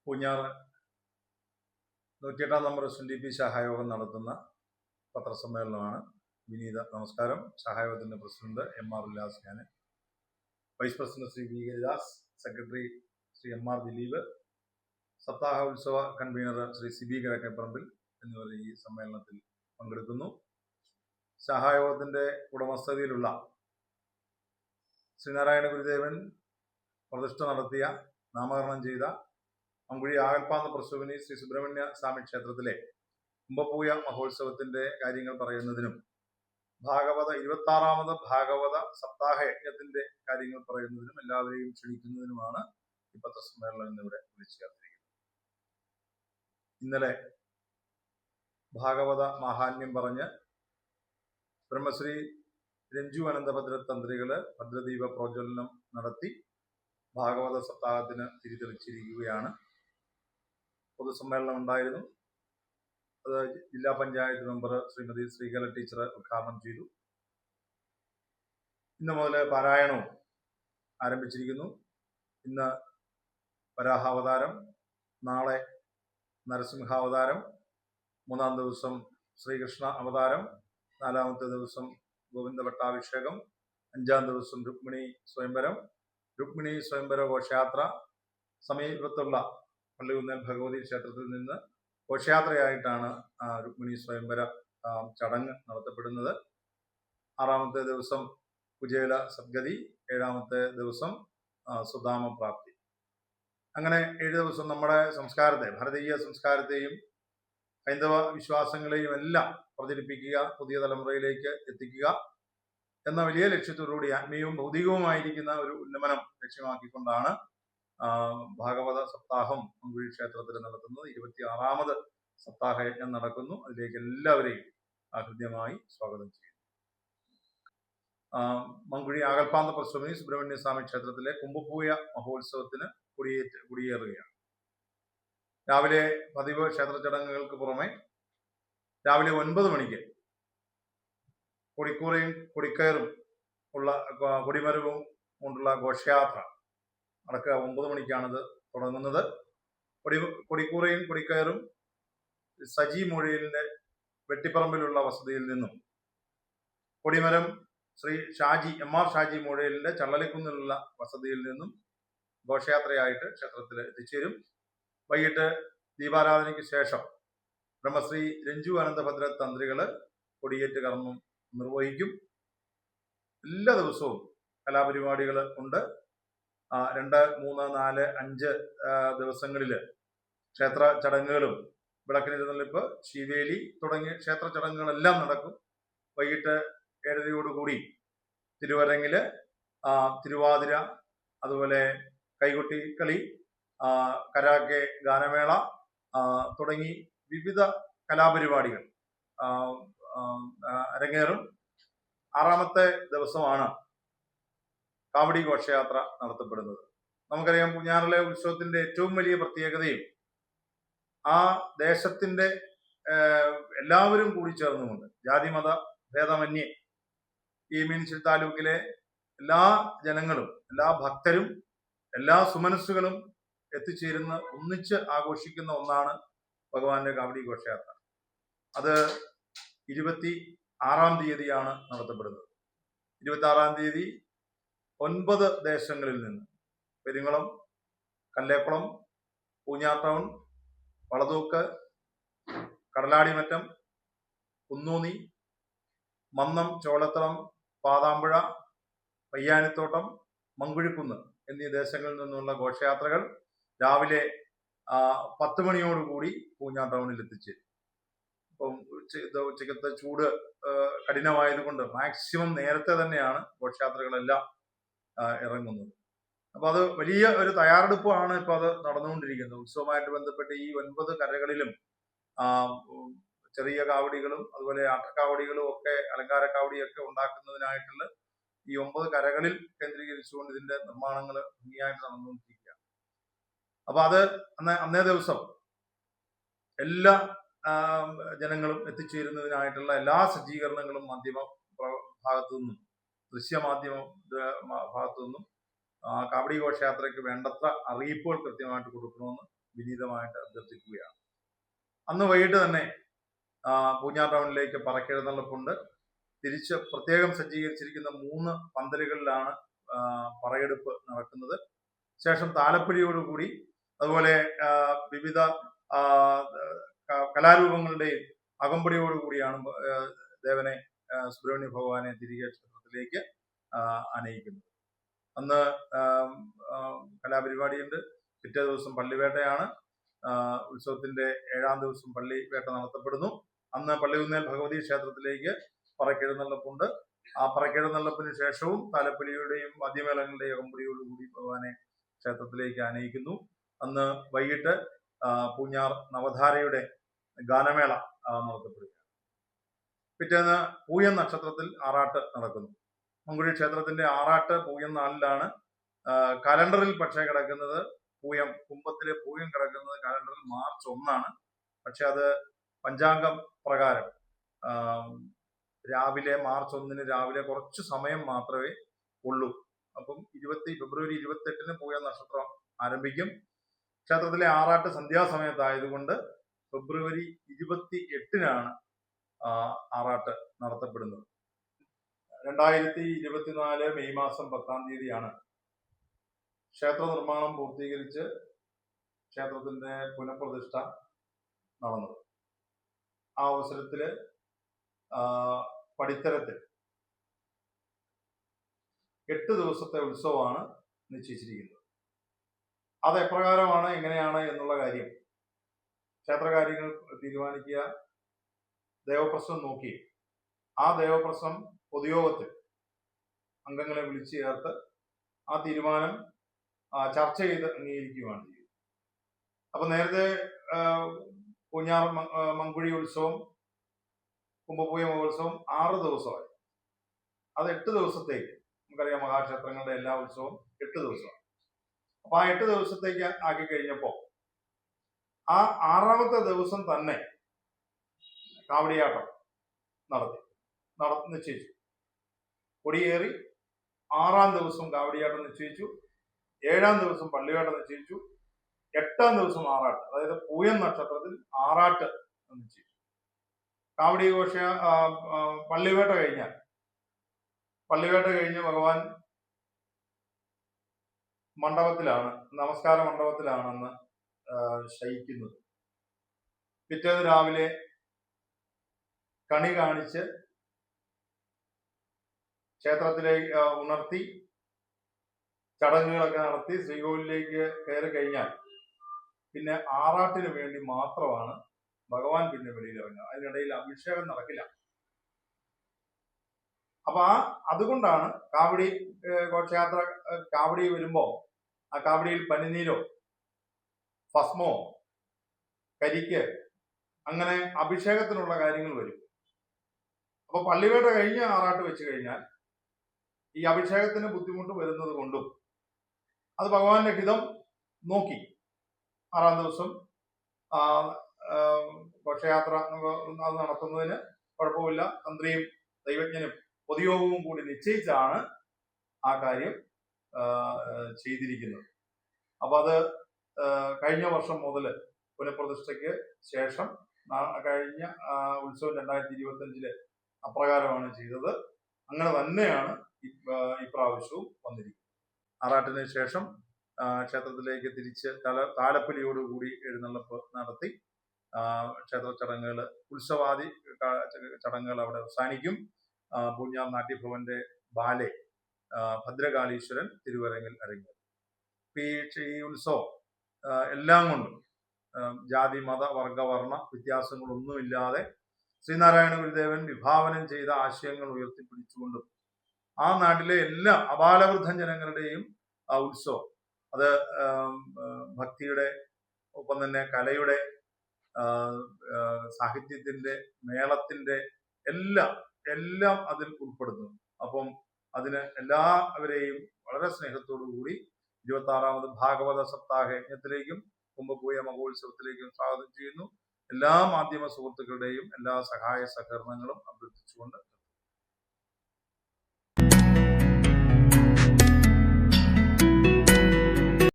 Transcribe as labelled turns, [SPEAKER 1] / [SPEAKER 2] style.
[SPEAKER 1] Poonjar 108 number SNDP സഹായോഗം നടത്തുന്ന പത്രസമ്മേളനമാണ്. വിനീത നമസ്കാരം. സഹായോഗത്തിൻ്റെ president MR Ullas, ഞാൻ vice president Shri V Haridas, secretary Shri MR Dileep, സപ്താഹ ഉത്സവ കൺവീനർ ശ്രീ സിബി കിഴക്കേപ്പറമ്പിൽ എന്നിവർ ഈ സമ്മേളനത്തിൽ പങ്കെടുക്കുന്നു. സഹായോഗത്തിൻ്റെ ഉടമസ്ഥതയിലുള്ള ശ്രീനാരായണ ഗുരുദേവൻ പ്രതിഷ്ഠ നടത്തിയ, നാമകരണം ചെയ്ത മങ്കുഴി ആകൽപ്പാന്ത പ്രസൂവിനി ശ്രീ സുബ്രഹ്മണ്യ സ്വാമി ക്ഷേത്രത്തിലെ കുംഭപൂയ മഹോത്സവത്തിന്റെ കാര്യങ്ങൾ പറയുന്നതിനും 26ാമത് ഭാഗവത സപ്താഹ യജ്ഞത്തിന്റെ കാര്യങ്ങൾ പറയുന്നതിനും എല്ലാവരെയും ക്ഷണിക്കുന്നതിനുമാണ് ഈ പത്രസമ്മേളനം ഇന്നിവിടെ വിളിച്ചു ചേർത്തിരിക്കുന്നത്. ഇന്നലെ ഭാഗവത മാഹാത്മ്യം പറഞ്ഞ് ബ്രഹ്മശ്രീ രഞ്ജു അനന്തഭദ്ര തന്ത്രികള് ഭദ്രദീപ പ്രോജ്വലനം നടത്തി ഭാഗവത സപ്താഹത്തിന് തിരിതെളിച്ചിരിക്കുകയാണ്. പൊതുസമ്മേളനം ഉണ്ടായിരുന്നു. അത് ജില്ലാ പഞ്ചായത്ത് മെമ്പർ ശ്രീമതി ശ്രീകല ടീച്ചർ ഉദ്ഘാടനം ചെയ്തു. ഇന്ന് മുതൽ പാരായണവും ആരംഭിച്ചിരിക്കുന്നു. ഇന്ന് വരാഹാവതാരം, നാളെ നരസിംഹാവതാരം, 3-ാം ദിവസം ശ്രീകൃഷ്ണ അവതാരം, 4-ാമത്തെ ദിവസം ഗോവിന്ദ പട്ടാഭിഷേകം, 5-ാം ദിവസം രുക്മിണി സ്വയംവരം, രുക്മിണി സ്വയംവര ഘോഷയാത്ര, സമീപത്തുള്ള പള്ളികുന്നേൽ ഭഗവതി ക്ഷേത്രത്തിൽ നിന്ന് ഘോഷയാത്രയായിട്ടാണ് രുക്മിണി സ്വയംവര ചടങ്ങ് നടത്തപ്പെടുന്നത്. 6-ാമത്തെ ദിവസം കുചേല സദ്ഗതി, 7-ാമത്തെ ദിവസം സുധാമപ്രാപ്തി. അങ്ങനെ 7 ദിവസം നമ്മുടെ സംസ്കാരത്തെ, ഭാരതീയ സംസ്കാരത്തെയും ഹൈന്ദവ വിശ്വാസങ്ങളെയും എല്ലാം പ്രചരിപ്പിക്കുക, പുതിയ തലമുറയിലേക്ക് എത്തിക്കുക എന്ന വലിയ ലക്ഷ്യത്തോടുകൂടി ആത്മീയവും ഭൗതികവുമായിരിക്കുന്ന ഒരു ഉന്നമനം ലക്ഷ്യമാക്കിക്കൊണ്ടാണ് ഭാഗവത സപ്താഹം മങ്കുഴി ക്ഷേത്രത്തിൽ നടത്തുന്നത്. 26ാമത് സപ്താഹ യജ്ഞം നടക്കുന്നു. അതിലേക്ക് എല്ലാവരെയും ഹൃദ്യമായി സ്വാഗതം ചെയ്യുന്നു. മങ്കുഴി ആകൽപ്പാന്ത പ്രസൂവിനി സുബ്രഹ്മണ്യ സ്വാമി ക്ഷേത്രത്തിലെ കുംഭപൂയ മഹോത്സവത്തിന് കുടിയേറുകയാണ്. രാവിലെ പതിവ് ക്ഷേത്ര ചടങ്ങുകൾക്ക് പുറമെ രാവിലെ 9 മണിക്ക് കൊടിക്കൂറയും കൊടിക്കയറും ഉള്ള കൊടിമരവും കൊണ്ടുള്ള ഘോഷയാത്ര നടക്കുക. 9 മണിക്കാണിത് തുടങ്ങുന്നത്. കൊടിക്കൂറയും കൊടിക്കയറും സജി മൊഴിയിലിന്റെ വെട്ടിപ്പറമ്പിലുള്ള വസതിയിൽ നിന്നും, കൊടിമരം ശ്രീ ഷാജി MR ഷാജി മൊഴിയിലിന്റെ ചള്ളലിക്കുന്നിലുള്ള വസതിയിൽ നിന്നും ഘോഷയാത്രയായിട്ട് ക്ഷേത്രത്തിൽ എത്തിച്ചേരും. വൈകിട്ട് ദീപാരാധനയ്ക്ക് ശേഷം ബ്രഹ്മശ്രീ രഞ്ജു അനന്തഭദ്ര തന്ത്രികള് കൊടിയേറ്റ് കർമ്മം നിർവഹിക്കും. എല്ലാ ദിവസവും കലാപരിപാടികൾ ഉണ്ട്. 2, 3, 4, 5 ദിവസങ്ങളിൽ ക്ഷേത്ര ചടങ്ങുകളും വിളക്കിനെഴുന്നള്ളിപ്പ്, ശീവേലി തുടങ്ങിയ ക്ഷേത്ര ചടങ്ങുകളെല്ലാം നടക്കും. വൈകിട്ട് 7:30 തിരുവരങ്ങില് തിരുവാതിര, അതുപോലെ കൈകൊട്ടി കളി, കരാക്കെ, ഗാനമേള തുടങ്ങി വിവിധ കലാപരിപാടികൾ അരങ്ങേറും. 6ാമത്തെ ദിവസമാണ് കാവടി ഘോഷയാത്ര നടത്തപ്പെടുന്നത്. നമുക്കറിയാം, പൂഞ്ഞാറിലെ ഉത്സവത്തിന്റെ ഏറ്റവും വലിയ പ്രത്യേകതയും ആ ദേശത്തിന്റെ എല്ലാവരും കൂടി ചേർന്നുകൊണ്ട്, ജാതിമത ഭേദമന്യേ ഈ മീൻചിൽ താലൂക്കിലെ എല്ലാ ജനങ്ങളും, എല്ലാ ഭക്തരും, എല്ലാ സുമനസ്സുകളും എത്തിച്ചേരുന്ന, ഒന്നിച്ച് ആഘോഷിക്കുന്ന ഒന്നാണ് ഭഗവാന്റെ കാവടി ഘോഷയാത്ര. അത് 26-ാം തീയതിയാണ് നടത്തപ്പെടുന്നത്. 26-ാം തീയതി 9 ദേശങ്ങളിൽ നിന്ന്, പെരിങ്ങളം, കല്ലേക്കുളം, പൂഞ്ഞാർ ടൗൺ, വളതൂക്ക്, കടലാടിമറ്റം, കുന്നൂന്നി, മന്നം, ചോലത്തളം, പാതാമ്പുഴ, പയ്യാനിത്തോട്ടം, മങ്കുഴിക്കുന്ന് എന്നീ ദേശങ്ങളിൽ നിന്നുള്ള ഘോഷയാത്രകൾ രാവിലെ 10 മണിയോടുകൂടി പൂഞ്ഞാർ ടൗണിൽ എത്തിച്ചേരും. ഇപ്പം ഉച്ചക്കത്തെ ചൂട് കഠിനമായതുകൊണ്ട് മാക്സിമം നേരത്തെ തന്നെയാണ് ഘോഷയാത്രകളെല്ലാം ഇറങ്ങുന്നത്. അപ്പൊ അത് വലിയ ഒരു തയ്യാറെടുപ്പാണ് ഇപ്പൊ അത് നടന്നുകൊണ്ടിരിക്കുന്നത്. ഉത്സവമായിട്ട് ബന്ധപ്പെട്ട് ഈ 9 കരകളിലും ചെറിയ കാവടികളും അതുപോലെ ആട്ടക്കാവടികളും ഒക്കെ, അലങ്കാര കാവടിയൊക്കെ ഉണ്ടാക്കുന്നതിനായിട്ടുള്ള ഈ 9 കരകളിൽ കേന്ദ്രീകരിച്ചുകൊണ്ട് ഇതിന്റെ നിർമ്മാണങ്ങൾ ഭംഗിയായിട്ട് നടന്നുകൊണ്ടിരിക്കുക. അപ്പൊ അത് അന്നേ ദിവസം എല്ലാ ജനങ്ങളും എത്തിച്ചേരുന്നതിനായിട്ടുള്ള എല്ലാ സജ്ജീകരണങ്ങളും മാധ്യമ ഭാഗത്തു നിന്നും, ദൃശ്യമാധ്യമ ഭാഗത്തു നിന്നും കാവടി ഘോഷയാത്രയ്ക്ക് വേണ്ടത്ര അറിയിപ്പുകൾ കൃത്യമായിട്ട് കൊടുക്കണമെന്ന് വിനീതമായിട്ട് അഭ്യർത്ഥിക്കുകയാണ്. അന്ന് വൈകിട്ട് തന്നെ പൂഞ്ഞാർ ടൗണിലേക്ക് പറക്കെഴുന്നള്ളിപ്പുണ്ട്. തിരിച്ച് പ്രത്യേകം സജ്ജീകരിച്ചിരിക്കുന്ന 3 പന്തലുകളിലാണ് പറയെടുപ്പ് നടക്കുന്നത്. ശേഷം താലപ്പൊലിയോടുകൂടി അതുപോലെ വിവിധ കലാരൂപങ്ങളുടെയും അകമ്പടിയോടുകൂടിയാണ് ദേവനെ സുബ്രഹ്മണ്യ ഭഗവാനെ തിരികെ ക്ഷേത്രത്തിലേക്ക് ആനയിക്കുന്നത്. അന്ന് കലാപരിപാടിയുണ്ട്. പിറ്റേ ദിവസം പള്ളിവേട്ടയാണ്. ഉത്സവത്തിന്റെ 7ാം ദിവസം പള്ളിവേട്ട നടത്തപ്പെടുന്നു. അന്ന് പള്ളികുന്നേൽ ഭഗവതി ക്ഷേത്രത്തിലേക്ക് പറക്കെഴുന്നള്ളിപ്പുണ്ട്. ആ പറക്കെഴുന്നള്ളിപ്പിന് ശേഷവും താലപ്പൊലിയുടെയും വാദ്യമേളങ്ങളുടെയും അകമ്പടിയോടുകൂടി ഭഗവാനെ ക്ഷേത്രത്തിലേക്ക് ആനയിക്കുന്നു. അന്ന് വൈകിട്ട് പൂഞ്ഞാർ നവധാരയുടെ ഗാനമേള നടത്തപ്പെടുകയാണ്. പിറ്റേന്ന് പൂയം നക്ഷത്രത്തിൽ ആറാട്ട് നടക്കുന്നു. മങ്കുഴി ക്ഷേത്രത്തിന്റെ ആറാട്ട് പൂയം 4-ലാണ്. കലണ്ടറിൽ പക്ഷേ കിടക്കുന്നത് പൂയം, കുംഭത്തിലെ പൂയം കിടക്കുന്നത് കലണ്ടറിൽ മാർച്ച് 1-ആണ്. പക്ഷെ അത് പഞ്ചാംഗം പ്രകാരം രാവിലെ മാർച്ച് 1-ന് രാവിലെ കുറച്ച് സമയം മാത്രമേ ഉള്ളൂ. അപ്പം ഫെബ്രുവരി 28-ന് പൂയം നക്ഷത്രം ആരംഭിക്കും. ക്ഷേത്രത്തിലെ ആറാട്ട് സന്ധ്യാസമയത്തായതുകൊണ്ട് ഫെബ്രുവരി 28-നാണ് ആറാട്ട് നടത്തപ്പെടുന്നത്. 2024 മെയ് മാസം 10-ാം തീയതിയാണ് ക്ഷേത്ര നിർമ്മാണം പൂർത്തീകരിച്ച് ക്ഷേത്രത്തിന്റെ പുനഃപ്രതിഷ്ഠ നടന്നത്. ആ അവസരത്തില് പടിത്തരത്തിൽ 8 ദിവസത്തെ ഉത്സവമാണ് നിശ്ചയിച്ചിരിക്കുന്നത്. അത് എപ്രകാരമാണ്, എങ്ങനെയാണ് എന്നുള്ള കാര്യം ക്ഷേത്രകാര്യങ്ങൾ തീരുമാനിക്കുക. ദേവപ്രശ്നം നോക്കി ആ ദേവപ്രശ്നം പൊതുയോഗത്തിൽ അംഗങ്ങളെ വിളിച്ചു ചേർത്ത് ആ തീരുമാനം ചർച്ച ചെയ്ത് അംഗീകരിക്കുകയാണ് ചെയ്യുന്നത്. അപ്പൊ നേരത്തെ പൂഞ്ഞാർ മങ്കുഴി ഉത്സവം, കുംഭപൂയ മഹോത്സവം 6 ദിവസമായി. അത് 8 ദിവസത്തേക്ക്, നമുക്കറിയാം മഹാക്ഷേത്രങ്ങളുടെ എല്ലാ ഉത്സവവും 8 ദിവസമാണ്. അപ്പൊ ആ 8 ദിവസത്തേക്ക് ആക്കി കഴിഞ്ഞപ്പോ ആ 6ാമത്തെ ദിവസം തന്നെ കാവടിയാട്ടം നിശ്ചയിച്ചു. കൊടിയേറി 6ാം ദിവസം കാവടിയാട്ടം നിശ്ചയിച്ചു. 7ാം ദിവസം പള്ളിവേട്ട നിശ്ചയിച്ചു. 8ാം ദിവസം ആറാട്ട്, അതായത് പൂയം നക്ഷത്രത്തിൽ ആറാട്ട് നിശ്ചയിച്ചു. കാവടി ഘോഷ പള്ളിവേട്ട കഴിഞ്ഞ് ഭഗവാൻ മണ്ഡപത്തിലാണ്, നമസ്കാര മണ്ഡപത്തിലാണെന്ന് ശയിക്കുന്നത്. പിറ്റേന്ന് രാവിലെ കണി കാണിച്ച് ക്ഷേത്രത്തിലേക്ക് ഉണർത്തി ചടങ്ങുകളൊക്കെ നടത്തി ശ്രീകോവിലേക്ക് കയറി കഴിഞ്ഞാൽ പിന്നെ ആറാട്ടിന് വേണ്ടി മാത്രമാണ് ഭഗവാൻ പിന്നെ വെളിയിലിറങ്ങുക. അതിനിടയിൽ അഭിഷേകം നടക്കില്ല. അപ്പൊ അതുകൊണ്ടാണ് കാവടി ഘോഷയാത്ര കാവടി വരുമ്പോ ആ കാവടിയിൽ പനിനീരോ ഭസ്മോ കരിക്ക് അങ്ങനെ അഭിഷേകത്തിനുള്ള കാര്യങ്ങൾ വരും. അപ്പൊ പള്ളിവേട്ട കഴിഞ്ഞ് ആറാട്ട് വെച്ച് കഴിഞ്ഞാൽ ഈ അഭിഷേകത്തിന് ബുദ്ധിമുട്ട് വരുന്നത് കൊണ്ടും അത് ഭഗവാന്റെ ഹിതം നോക്കി 6ാം ദിവസം ഘോഷയാത്ര അത് നടത്തുന്നതിന് കുഴപ്പമില്ല. തന്ത്രിയും ദൈവജ്ഞനും പൊതുയോഗവും കൂടി നിശ്ചയിച്ചാണ് ആ കാര്യം ചെയ്തിരിക്കുന്നത്. അപ്പൊ അത് കഴിഞ്ഞ വർഷം മുതൽ പുനഃപ്രതിഷ്ഠയ്ക്ക് ശേഷം കഴിഞ്ഞ ഉത്സവം 2025 അപ്രകാരമാണ് ചെയ്തത്. അങ്ങനെ തന്നെയാണ് ഇപ്രാവശ്യവും വന്നിരിക്കുന്നത്. ആറാട്ടിന് ശേഷം ക്ഷേത്രത്തിലേക്ക് തിരിച്ച് താലപ്പൊലിയോടുകൂടി എഴുന്നള്ളിപ്പ് നടത്തി ക്ഷേത്ര ചടങ്ങുകൾ, ഉത്സവാദി ചടങ്ങുകൾ അവിടെ അവസാനിക്കും. പൂഞ്ഞാർ നാട്യഭവന്റെ ബാലെ ഭദ്രകാളീശ്വരൻ തിരുവരങ്ങിൽ അരങ്ങേറും. ഈ ഉത്സവം എല്ലാം കൊണ്ടും ജാതി മത വർഗ വർണ്ണ വ്യത്യാസങ്ങളൊന്നുമില്ലാതെ ശ്രീനാരായണ ഗുരുദേവൻ വിഭാവനം ചെയ്ത ആശയങ്ങൾ ഉയർത്തിപ്പിടിച്ചുകൊണ്ടും ആ നാട്ടിലെ എല്ലാ അബാലവൃദ്ധ ജനങ്ങളുടെയും ആ ഉത്സവം അത് ഭക്തിയുടെ ഒപ്പം തന്നെ കലയുടെ സാഹിത്യത്തിന്റെ മേളത്തിന്റെ എല്ലാം അതിൽ ഉൾപ്പെടുന്നു. അപ്പം അതിന് എല്ലാവരെയും വളരെ സ്നേഹത്തോടു കൂടി 26ാമത് ഭാഗവത സപ്താഹ യജ്ഞത്തിലേക്കും കുംഭപൂയ മഹോത്സവത്തിലേക്കും സ്വാഗതം ചെയ്യുന്നു. എല്ലാ മാധ്യമ സുഹൃത്തുക്കളുടെയും എല്ലാ സഹായ സഹകരണങ്ങളും അഭ്യർത്ഥിച്ചുകൊണ്ട്